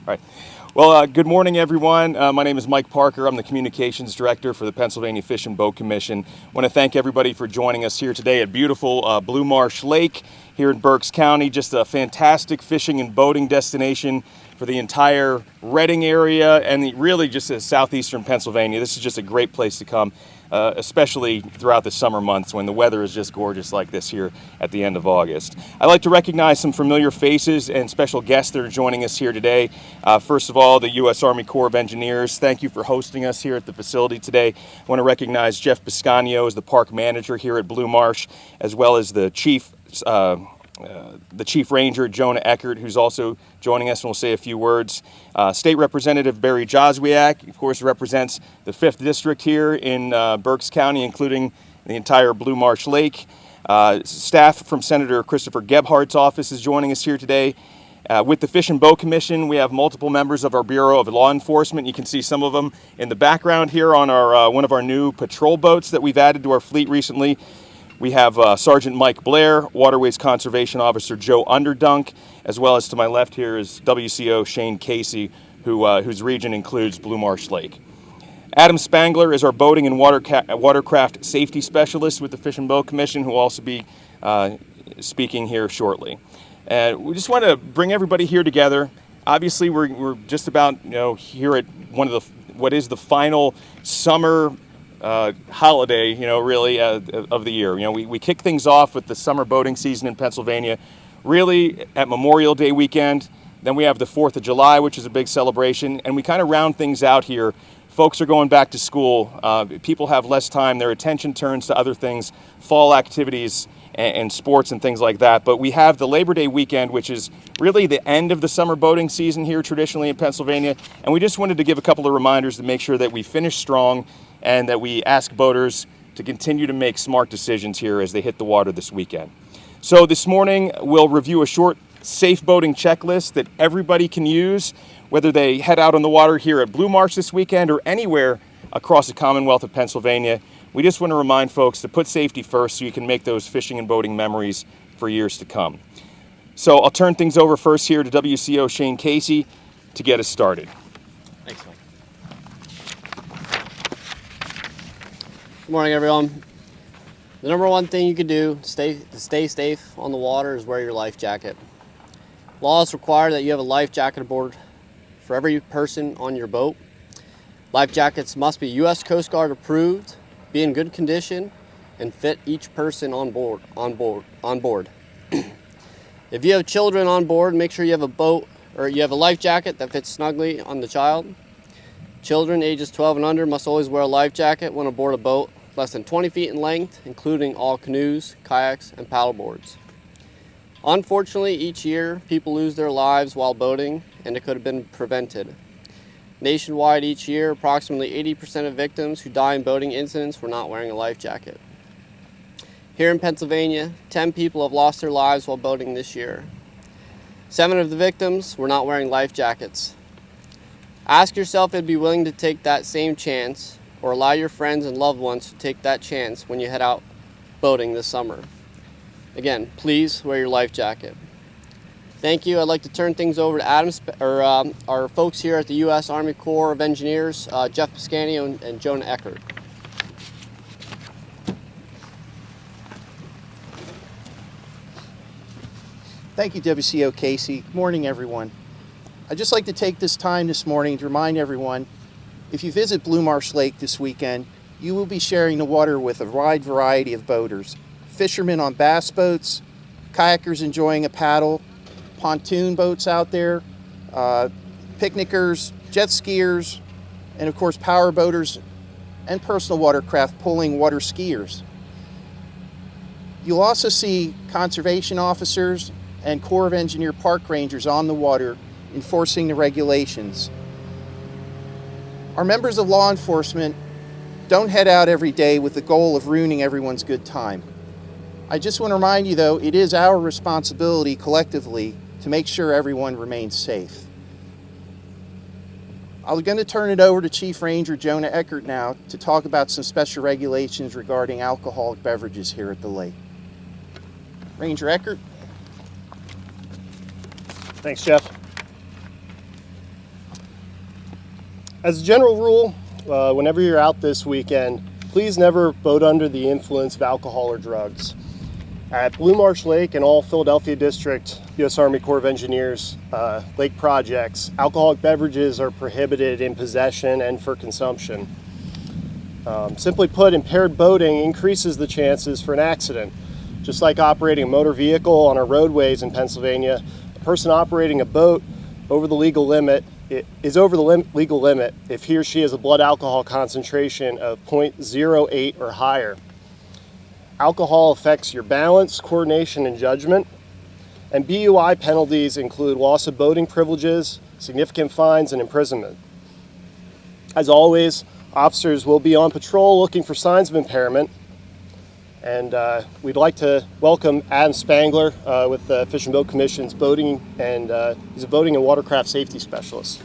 Right. Well, good morning, everyone. My name is Mike Parker. I'm the Communications Director for the Pennsylvania Fish and Boat Commission. I want to thank everybody for joining us here today at beautiful Blue Marsh Lake here in Berks County. Just a fantastic fishing and boating destination for the entire Reading area and really just southeastern Pennsylvania. This is just a great place to come, especially throughout the summer months when the weather is just gorgeous like this here at the end of August. I'd like to recognize some familiar faces and special guests that are joining us here today. First of all, the U.S. Army Corps of Engineers. Thank you for hosting us here at the facility today. I want to recognize Jeff Piscanio as the park manager here at Blue Marsh, as well as the Chief Ranger, Jonah Eckert, who's also joining us and will say a few words. State Representative Barry Joswiak, of course, represents the 5th District here in Berks County, including the entire Blue Marsh Lake. Staff from Senator Christopher Gebhardt's office is joining us here today. With the Fish and Boat Commission, we have multiple members of our Bureau of Law Enforcement. You can see some of them in the background here on our one of our new patrol boats that we've added to our fleet recently. We have Sergeant Mike Blair, Waterways Conservation Officer Joe Underdunk, as well as to my left here is WCO Shane Casey, whose region includes Blue Marsh Lake. Adam Spangler is our Boating and Watercraft Safety Specialist with the Fish and Boat Commission, who will also be speaking here shortly. We just want to bring everybody here together. Obviously, we're just about here at what is the final summer holiday, really, of the year. We kick things off with the summer boating season in Pennsylvania, really at Memorial Day weekend. Then we have the 4th of July, which is a big celebration, and we kind of round things out here. Folks are going back to school. People have less time. Their attention turns to other things, fall activities and sports and things like that. But we have the Labor Day weekend, which is really the end of the summer boating season here traditionally in Pennsylvania. And we just wanted to give a couple of reminders to make sure that we finish strong and that we ask boaters to continue to make smart decisions here as they hit the water this weekend. So this morning, we'll review a short safe boating checklist that everybody can use, whether they head out on the water here at Blue Marsh this weekend or anywhere across the Commonwealth of Pennsylvania. We just want to remind folks to put safety first so you can make those fishing and boating memories for years to come. So I'll turn things over first here to WCO Shane Casey to get us started. Thanks, Mike. Good morning, everyone. The number one thing you can do to stay safe on the water is wear your life jacket. Laws require that you have a life jacket aboard for every person on your boat. Life jackets must be U.S. Coast Guard approved, be in good condition, and fit each person on board. If you have children on board, make sure you have a life jacket that fits snugly on the child. Children ages 12 and under must always wear a life jacket when aboard a boat less than 20 feet in length, including all canoes, kayaks, and paddleboards. Unfortunately, each year, people lose their lives while boating, and it could have been prevented. Nationwide each year, approximately 80% of victims who die in boating incidents were not wearing a life jacket. Here in Pennsylvania, 10 people have lost their lives while boating this year. 7 of the victims were not wearing life jackets. Ask yourself if you'd be willing to take that same chance, or allow your friends and loved ones to take that chance when you head out boating this summer. Again, please wear your life jacket. Thank you. I'd like to turn things over to our folks here at the U.S. Army Corps of Engineers, Jeff Piscanio and Jonah Eckert. Thank you, WCO Casey. Good morning, everyone. I'd just like to take this time this morning to remind everyone, if you visit Blue Marsh Lake this weekend, you will be sharing the water with a wide variety of boaters. Fishermen on bass boats, kayakers enjoying a paddle, pontoon boats out there, picnickers, jet skiers, and of course power boaters and personal watercraft pulling water skiers. You'll also see conservation officers and Corps of Engineer park rangers on the water enforcing the regulations. Our members of law enforcement don't head out every day with the goal of ruining everyone's good time. I just want to remind you, though, it is our responsibility collectively to make sure everyone remains safe. I'm going to turn it over to Chief Ranger Jonah Eckert now to talk about some special regulations regarding alcoholic beverages here at the lake. Ranger Eckert. Thanks, Jeff. As a general rule, whenever you're out this weekend, please never boat under the influence of alcohol or drugs. At Blue Marsh Lake and all Philadelphia District U.S. Army Corps of Engineers lake projects, alcoholic beverages are prohibited in possession and for consumption. Simply put, impaired boating increases the chances for an accident. Just like operating a motor vehicle on our roadways in Pennsylvania, a person operating a boat over the legal limit is over the legal limit if he or she has a blood alcohol concentration of 0.08 or higher. Alcohol affects your balance, coordination, and judgment. And BUI penalties include loss of boating privileges, significant fines, and imprisonment. As always, officers will be on patrol looking for signs of impairment. And we'd like to welcome Adam Spangler with the Fish and Boat Commission's boating, and he's a boating and watercraft safety specialist.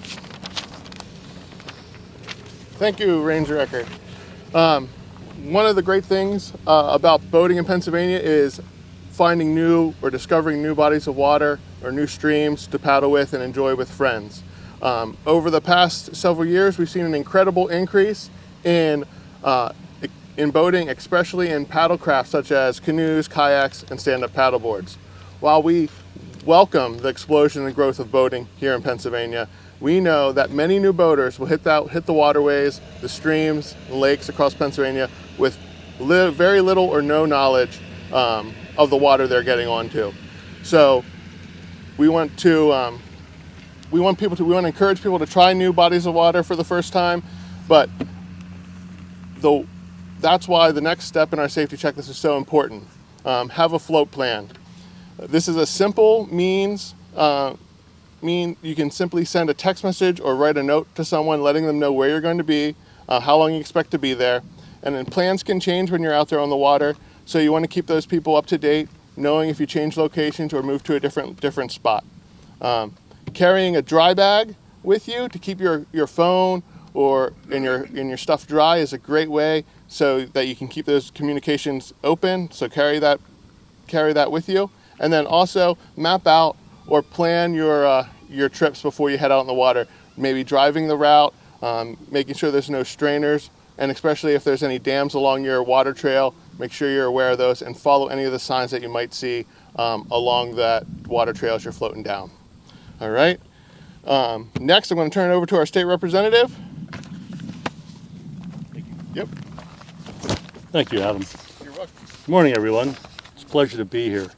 Thank you, Ranger Eckert. One of the great things about boating in Pennsylvania is finding new or discovering new bodies of water or new streams to paddle with and enjoy with friends. Over the past several years, we've seen an incredible increase in boating, especially in paddlecraft such as canoes, kayaks, and stand-up paddleboards. While we welcome the explosion and growth of boating here in Pennsylvania, we know that many new boaters will hit the waterways, the streams, the lakes across Pennsylvania with very little or no knowledge of the water they're getting onto. So we want to encourage people to try new bodies of water for the first time, but that's why the next step in our safety checklist is so important. Have a float plan. This is a simple means. You can simply send a text message or write a note to someone letting them know where you're going to be, how long you expect to be there. And then plans can change when you're out there on the water, so you want to keep those people up to date, knowing if you change locations or move to a different spot. Carrying a dry bag with you to keep your phone or in your stuff dry is a great way so that you can keep those communications open. So carry that with you, and then also map out or plan your trips before you head out on the water. Maybe driving the route, making sure there's no strainers, and especially if there's any dams along your water trail, make sure you're aware of those and follow any of the signs that you might see along that water trail as you're floating down. All right. Next, I'm going to turn it over to our state representative. Yep. Thank you, Adam. You're welcome. Good morning, everyone. It's a pleasure to be here.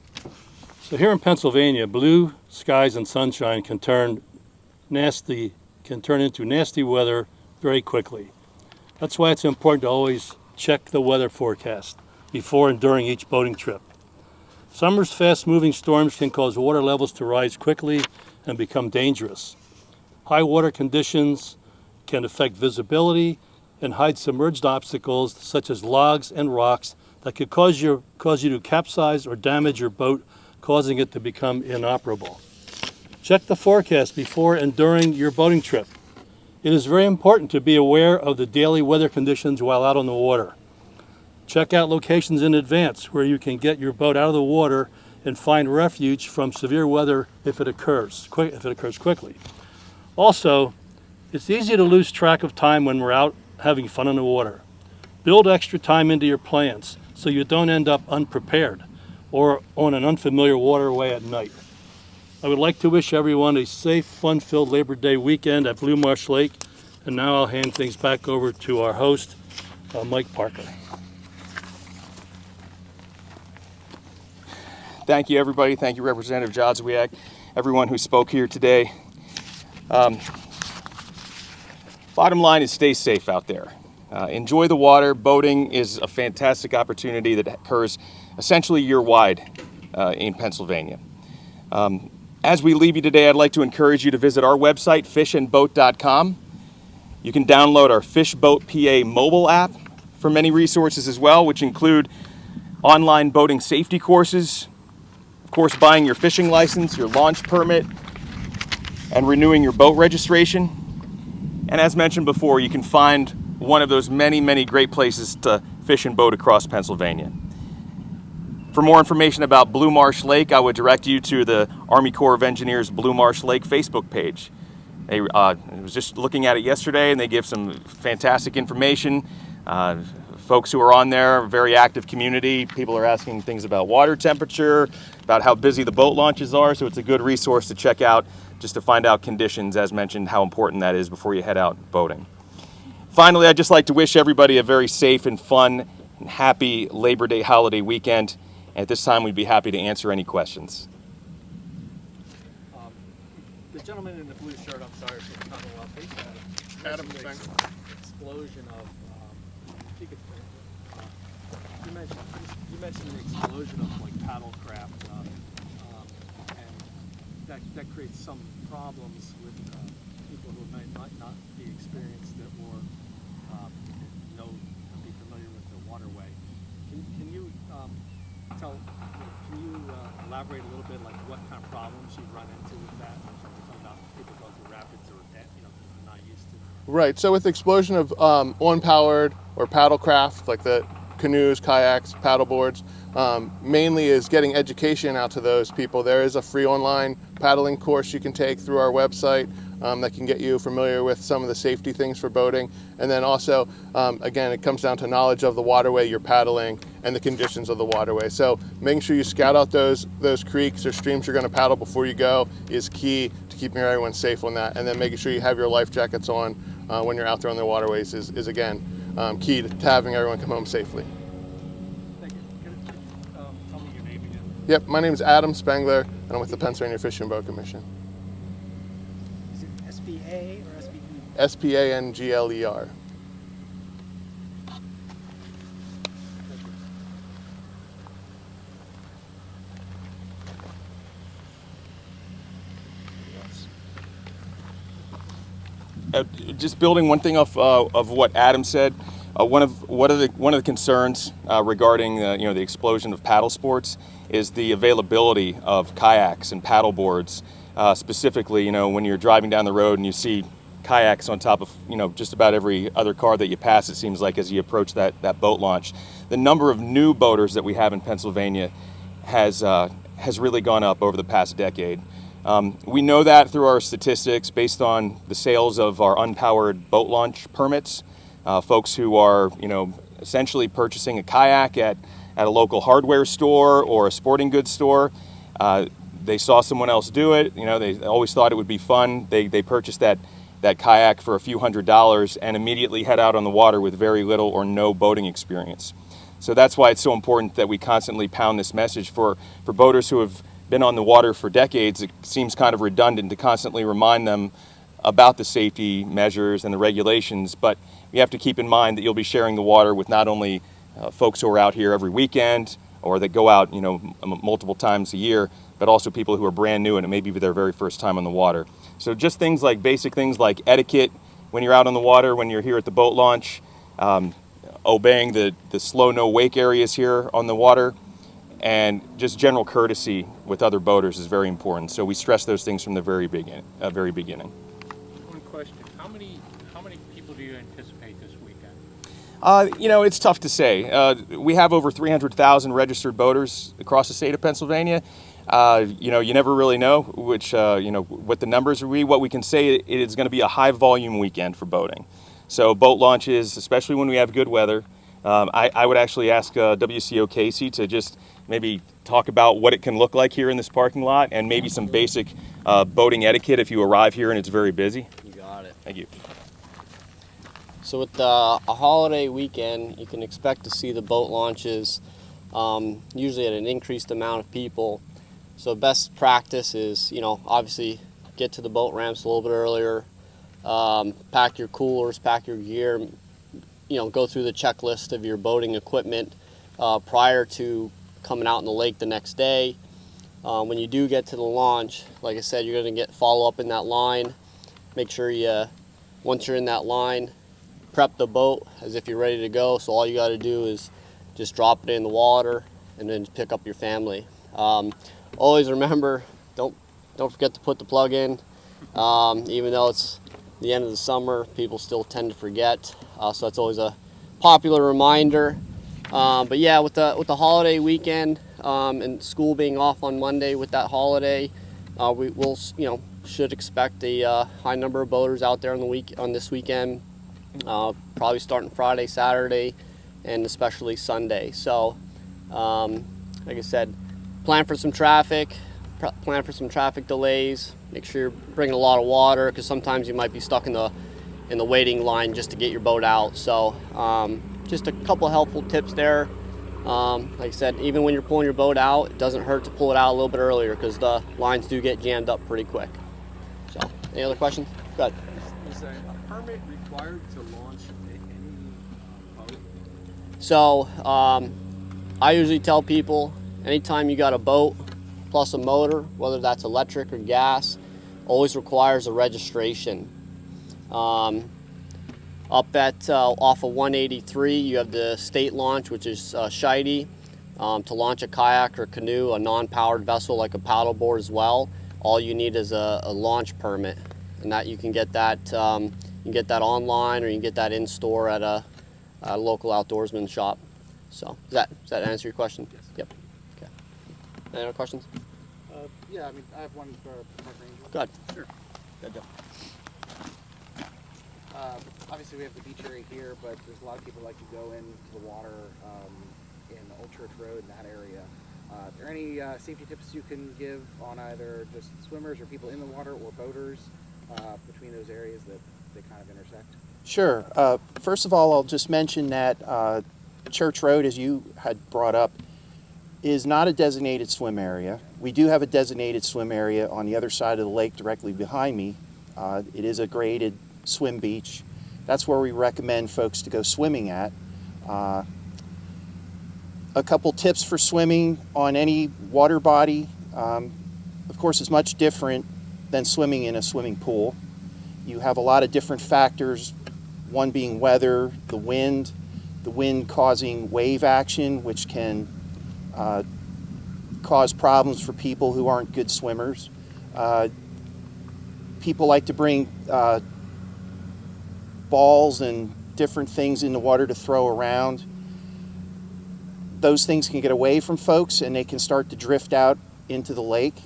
So here in Pennsylvania, blue skies and sunshine can turn into nasty weather very quickly. That's why it's important to always check the weather forecast before and during each boating trip. Summer's fast-moving storms can cause water levels to rise quickly and become dangerous. High water conditions can affect visibility and hide submerged obstacles such as logs and rocks that could cause you to capsize or damage your boat, causing it to become inoperable. Check the forecast before and during your boating trip. It is very important to be aware of the daily weather conditions while out on the water. Check out locations in advance where you can get your boat out of the water and find refuge from severe weather if it occurs quickly. Also, it's easy to lose track of time when we're out having fun in the water. Build extra time into your plans so you don't end up unprepared or on an unfamiliar waterway at night. I would like to wish everyone a safe, fun-filled Labor Day weekend at Blue Marsh Lake. And now I'll hand things back over to our host, Mike Parker. Thank you, everybody. Thank you, Representative Jozwiak, everyone who spoke here today. Bottom line is stay safe out there. Enjoy the water. Boating is a fantastic opportunity that occurs essentially year-wide in Pennsylvania. As we leave you today, I'd like to encourage you to visit our website, fishandboat.com. You can download our Fishboat PA mobile app for many resources as well, which include online boating safety courses, of course, buying your fishing license, your launch permit, and renewing your boat registration. And as mentioned before, you can find one of those many, many great places to fish and boat across Pennsylvania. For more information about Blue Marsh Lake, I would direct you to the Army Corps of Engineers Blue Marsh Lake Facebook page. I was just looking at it yesterday, and they give some fantastic information. Folks who are on there, very active community. People are asking things about water temperature, about how busy the boat launches are, so it's a good resource to check out just to find out conditions, as mentioned, how important that is before you head out boating. Finally, I'd just like to wish everybody a very safe and fun and happy Labor Day holiday weekend. At this time, we'd be happy to answer any questions. The gentleman in the blue shirt, I'm sorry for the Commonwealth, Adam, mentioned thanks. the explosion of, if you could, you mentioned the explosion of like paddle craft, and that creates some problems with people who might not be experienced or be familiar with the waterway. Can you elaborate a little bit, like what kind of problems you run into with that? Or something about people going through rapids or not used to. Right. So with the explosion of on-powered or paddle craft, like the canoes, kayaks, paddle boards, mainly is getting education out to those people. There is a free online paddling course you can take through our website that can get you familiar with some of the safety things for boating. And then also, again, it comes down to knowledge of the waterway you're paddling and the conditions of the waterway. So making sure you scout out those creeks or streams you're going to paddle before you go is key to keeping everyone safe on that. And then making sure you have your life jackets on when you're out there on the waterways is again, key to having everyone come home safely. Thank you. Can you tell me your name again? Yep, my name is Adam Spengler, and I'm with the Pennsylvania Fishing Boat Commission. Is it SBA or SBE? SPANGLER. Just building one thing off of what Adam said, one of the concerns regarding the explosion of paddle sports is the availability of kayaks and paddle boards. Specifically, when you're driving down the road and you see kayaks on top of just about every other car that you pass, it seems like, as you approach that boat launch. The number of new boaters that we have in Pennsylvania has really gone up over the past decade. We know that through our statistics based on the sales of our unpowered boat launch permits. Folks who are, essentially purchasing a kayak at a local hardware store or a sporting goods store. They saw someone else do it. They always thought it would be fun. They purchased that kayak for a few $100s and immediately head out on the water with very little or no boating experience. So that's why it's so important that we constantly pound this message for boaters who have been on the water for decades. It seems kind of redundant to constantly remind them about the safety measures and the regulations, but you have to keep in mind that you'll be sharing the water with not only folks who are out here every weekend or that go out multiple times a year, but also people who are brand new and it may be their very first time on the water. So just basic things like etiquette when you're out on the water, when you're here at the boat launch, obeying the slow no wake areas here on the water, and just general courtesy with other boaters is very important. So we stress those things from the very beginning. One question: How many people do you anticipate this weekend? It's tough to say. We have over 300,000 registered boaters across the state of Pennsylvania. You never really know what the numbers will be. What we can say, it is going to be a high volume weekend for boating. So boat launches, especially when we have good weather. I would actually ask WCO Casey to just maybe talk about what it can look like here in this parking lot and maybe some basic boating etiquette if you arrive here and it's very busy. You got it. Thank you. So with a holiday weekend, you can expect to see the boat launches usually at an increased amount of people. So best practice is, obviously get to the boat ramps a little bit earlier, pack your coolers, pack your gear, go through the checklist of your boating equipment prior to coming out in the lake the next day. When you do get to the launch, like I said, you're going to get follow up in that line. Make sure once you're in that line, prep the boat as if you're ready to go. So all you got to do is just drop it in the water and then pick up your family. Always remember, don't forget to put the plug in. Even though it's the end of the summer, people still tend to forget. So that's always a popular reminder. But yeah, with the holiday weekend and school being off on Monday with that holiday, we'll should expect a high number of boaters out there on this weekend. Probably starting Friday, Saturday, and especially Sunday. So, like I said, plan for some traffic, plan for some traffic delays. Make sure you're bringing a lot of water, because sometimes you might be stuck in the waiting line just to get your boat out. So, just a couple helpful tips there. Like I said, even when you're pulling your boat out, it doesn't hurt to pull it out a little bit earlier, because the lines do get jammed up pretty quick. So, any other questions? Go ahead. Is a permit required to launch any boat? So, I usually tell people, anytime you got a boat plus a motor, whether that's electric or gas, always requires a registration. Up at off of 183, you have the state launch, which is Shitey, to launch a kayak or canoe, a non-powered vessel like a paddleboard as well. All you need is a launch permit, and that you can get that online, or you can get that in store at a local outdoorsman shop. So does that answer your question? Yes. Yep. Okay. Any other questions? Yeah, I mean, I have one for Park Ranger. Go ahead. Sure. Good deal. Obviously, we have the beach area here, but there's a lot of people like to go into the water in Old Church Road in that area. Are there any safety tips you can give on either just swimmers or people in the water, or boaters between those areas that they kind of intersect? Sure. First of all, I'll just mention that Church Road, as you had brought up, is not a designated swim area. We do have a designated swim area on the other side of the lake directly behind me. It is a graded swim beach. That's where we recommend folks to go swimming at. A couple tips for swimming on any water body. Of course, it's much different than swimming in a swimming pool. You have a lot of different factors, one being weather, the wind causing wave action, which can cause problems for people who aren't good swimmers. People like to bring balls and different things in the water to throw around. Those things can get away from folks, and they can start to drift out into the lake.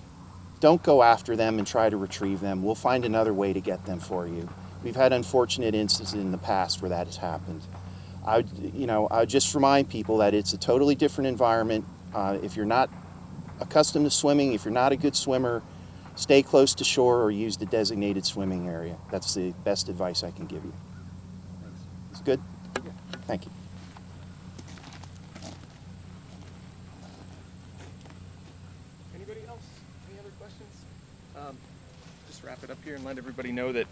Don't go after them and try to retrieve them. We'll find another way to get them for you. We've had unfortunate instances in the past where that has happened. I would just remind people that it's a totally different environment. If you're not accustomed to swimming, if you're not a good swimmer, stay close to shore or use the designated swimming area. That's the best advice I can give you. It's good? Yeah. Thank you. Anybody else? Any other questions? Just wrap it up here and let everybody know that.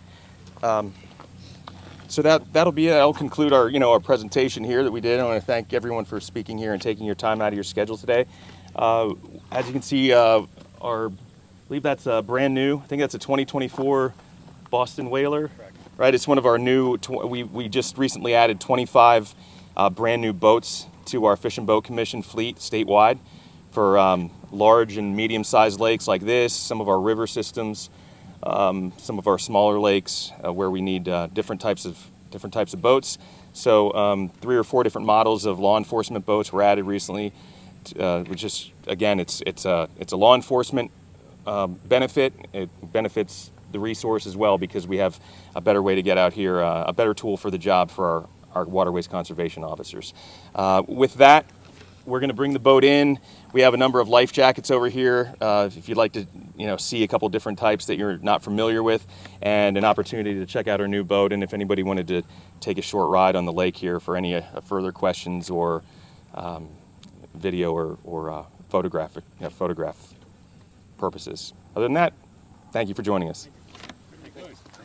So that'll be it. That'll conclude our our presentation here that we did. I want to thank everyone for speaking here and taking your time out of your schedule today. As you can see, I believe that's brand new. I think that's a 2024 Boston Whaler. Correct. Right. It's one of our new. We just recently added 25 brand new boats to our Fish and Boat Commission fleet statewide for large and medium-sized lakes like this, some of our river systems, some of our smaller lakes where we need different types of boats. So 3 or 4 different models of law enforcement boats were added recently, which is, again, it's a law enforcement benefit. It benefits the resource as well, because we have a better way to get out here, a better tool for the job for our waterways conservation officers. With that, we're going to bring the boat in. We have a number of life jackets over here if you'd like to see a couple different types that you're not familiar with, and an opportunity to check out our new boat. And if anybody wanted to take a short ride on the lake here for any further questions or video or photograph purposes. Other than that, thank you for joining us.